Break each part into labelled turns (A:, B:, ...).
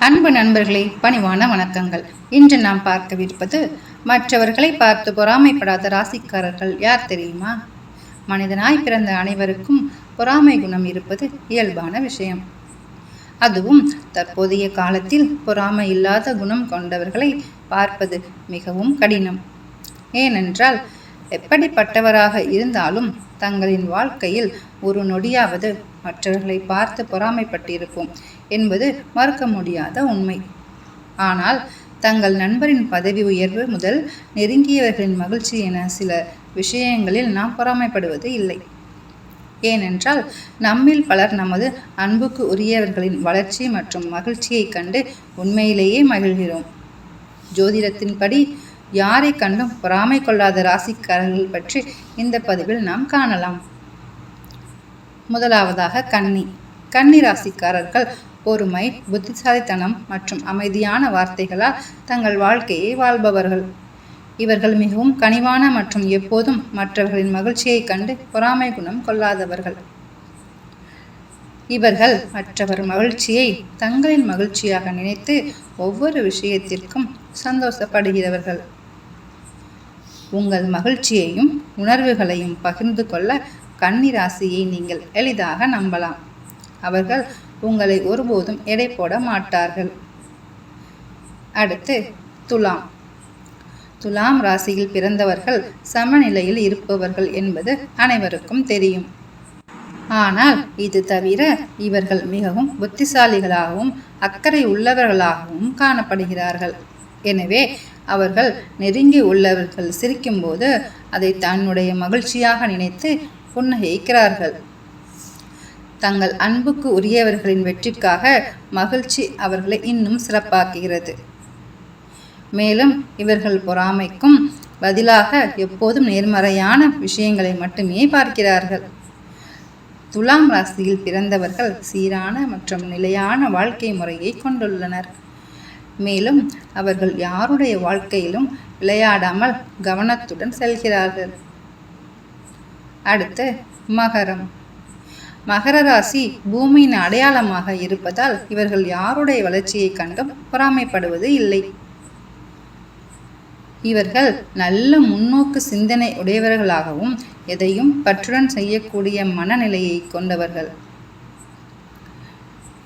A: அன்பு நண்பர்களே, பணிவான வணக்கங்கள். இன்று நாம் பார்க்கவிருப்பது, மற்றவர்களை பார்த்து பொறாமைப்படாத ராசிக்காரர்கள் யார் தெரியுமா? மனிதனாய் பிறந்த அனைவருக்கும் பொறாமை குணம் இருப்பது இயல்பான விஷயம். அதுவும் தற்போதைய காலத்தில் பொறாமை இல்லாத குணம் கொண்டவர்களை பார்ப்பது மிகவும் கடினம். ஏனென்றால் எப்படிப்பட்டவராக இருந்தாலும் தங்களின் வாழ்க்கையில் ஒரு நொடியாவது மற்றவர்களை பார்த்து பொறாமைப்பட்டிருப்போம் என்பது மறுக்க முடியாத உண்மை. ஆனால் தங்கள் நண்பரின் பதவி உயர்வு முதல் நெருங்கியவர்களின் மகிழ்ச்சி என சில விஷயங்களில் நாம் பொறாமைப்படுவது இல்லை. ஏனென்றால் நம்மில் பலர் நமது அன்புக்கு உரியவர்களின் வளர்ச்சி மற்றும் மகிழ்ச்சியை கண்டு உண்மையிலேயே மகிழ்கிறோம். ஜோதிடத்தின்படி யாரை கண்டும் பொறாமை கொள்ளாத ராசிக்காரர்கள் பற்றி இந்த பதிவில் நாம் காணலாம். முதலாவதாக கன்னி ராசிக்காரர்கள் பொறுமை, புத்திசாலித்தனம் மற்றும் அமைதியான வார்த்தைகளால் தங்கள் வாழ்க்கையை வாழ்பவர்கள். இவர்கள் மிகவும் கனிவான மற்றும் எப்போதும் மற்றவர்களின் மகிழ்ச்சியை கண்டு பொறாமை குணம் கொள்ளாதவர்கள். இவர்கள் மற்றவர் மகிழ்ச்சியை தங்களின் மகிழ்ச்சியாக நினைத்து ஒவ்வொரு விஷயத்திற்கும் சந்தோஷப்படுகிறவர்கள். உங்கள் மகிழ்ச்சியையும் உணர்வுகளையும் பகிர்ந்து கொள்ள கன்னி ராசியை நீங்கள் எளிதாக நம்பலாம். அவர்கள் உங்களை ஒருபோதும் எடை போட மாட்டார்கள். அடுத்து துலாம் ராசியில் பிறந்தவர்கள் சமநிலையில் இருப்பவர்கள் என்பது அனைவருக்கும் தெரியும். ஆனால் இது தவிர இவர்கள் மிகவும் புத்திசாலிகளாகவும் அக்கறை உள்ளவர்களாகவும் காணப்படுகிறார்கள். எனவே அவர்கள் நெருங்கி உள்ளவர்கள் சிரிக்கும்போது அதை தன்னுடைய மகிழ்ச்சியாக நினைத்து புன்னகைக்கிறார்கள். தங்கள் அன்புக்கு உரியவர்களின் வெற்றிக்காக மகிழ்ச்சி அவர்களை இன்னும் சிறப்பாக்குகிறது. மேலும் இவர்கள் பொறாமைக்கும் பதிலாக எப்போதும் நேர்மறையான விஷயங்களை மட்டுமே பார்க்கிறார்கள். துலாம் ராசியில் பிறந்தவர்கள் சீரான மற்றும் நிலையான வாழ்க்கை முறையை கொண்டுள்ளனர். மேலும் அவர்கள் யாருடைய வாழ்க்கையிலும் விளையாடாமல் கவனத்துடன் செல்கிறார்கள். அடுத்து மகர ராசி பூமியின் அடையாளமாக இருப்பதால் இவர்கள் யாருடைய வளர்ச்சியை கண்டும் பொறாமைப்படுவது இல்லை. இவர்கள் நல்ல முன்னோக்கு சிந்தனை உடையவர்களாகவும் எதையும் பற்றுடன் செய்யக்கூடிய மனநிலையை கொண்டவர்கள்.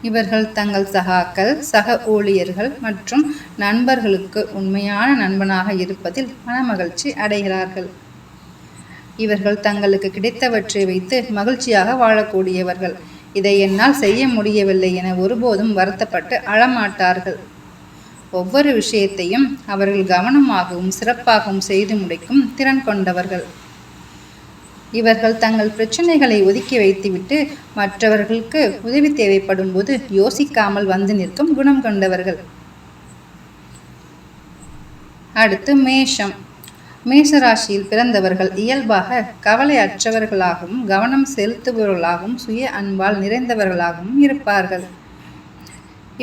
A: இவர்கள் தங்கள் சகாக்கள், சக ஊழியர்கள் மற்றும் நண்பர்களுக்கு உண்மையான நண்பனாக இருப்பதில் மனமகிழ்ச்சி அடைகிறார்கள். இவர்கள் தங்களுக்கு கிடைத்தவற்றை வைத்து மகிழ்ச்சியாக வாழக்கூடியவர்கள். இதை என்னால் செய்ய முடியவில்லை என ஒருபோதும் வருத்தப்பட்டு அழமாட்டார்கள். ஒவ்வொரு விஷயத்தையும் அவர்கள் கவனமாகவும் சிறப்பாகவும் செய்து முடிக்கும் திறன் கொண்டவர்கள். இவர்கள் தங்கள் பிரச்சனைகளை ஒதுக்கி வைத்துவிட்டு மற்றவர்களுக்கு உதவி தேவைப்படும் போது யோசிக்காமல் வந்து நிற்கும் குணம் கொண்டவர்கள். அடுத்து மேஷராசியில் பிறந்தவர்கள் இயல்பாக கவலை அற்றவர்களாகவும் கவனம் செலுத்துபவர்களாகவும் சுய அன்பால் நிறைந்தவர்களாகவும் இருப்பார்கள்.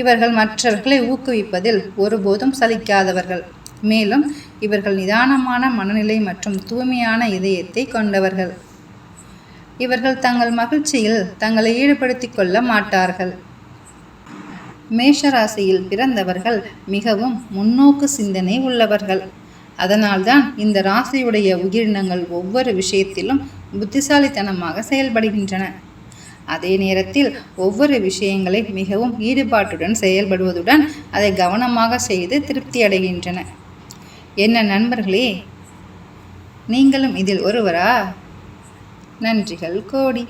A: இவர்கள் மற்றவர்களை ஊக்குவிப்பதில் ஒருபோதும் சலிக்காதவர்கள். மேலும் இவர்கள் நிதானமான மனநிலை மற்றும் தூய்மையான இதயத்தை கொண்டவர்கள். இவர்கள் தங்கள் மகிழ்ச்சியில் தங்களை ஈடுபடுத்திக் கொள்ள மாட்டார்கள். மேஷராசியில் பிறந்தவர்கள் மிகவும் முன்னோக்கு சிந்தனை உள்ளவர்கள். அதனால்தான் இந்த ராசியுடைய உயிரினங்கள் ஒவ்வொரு விஷயத்திலும் புத்திசாலித்தனமாக செயல்படுகின்றன. அதே நேரத்தில் ஒவ்வொரு விஷயங்களை மிகவும் ஈடுபாட்டுடன் செயல்படுவதுடன் அதை கவனமாக செய்து திருப்தி அடைகின்றன. என்ன நண்பர்களே, நீங்களும் இதில் ஒருவரா? நன்றிகள் கோடி.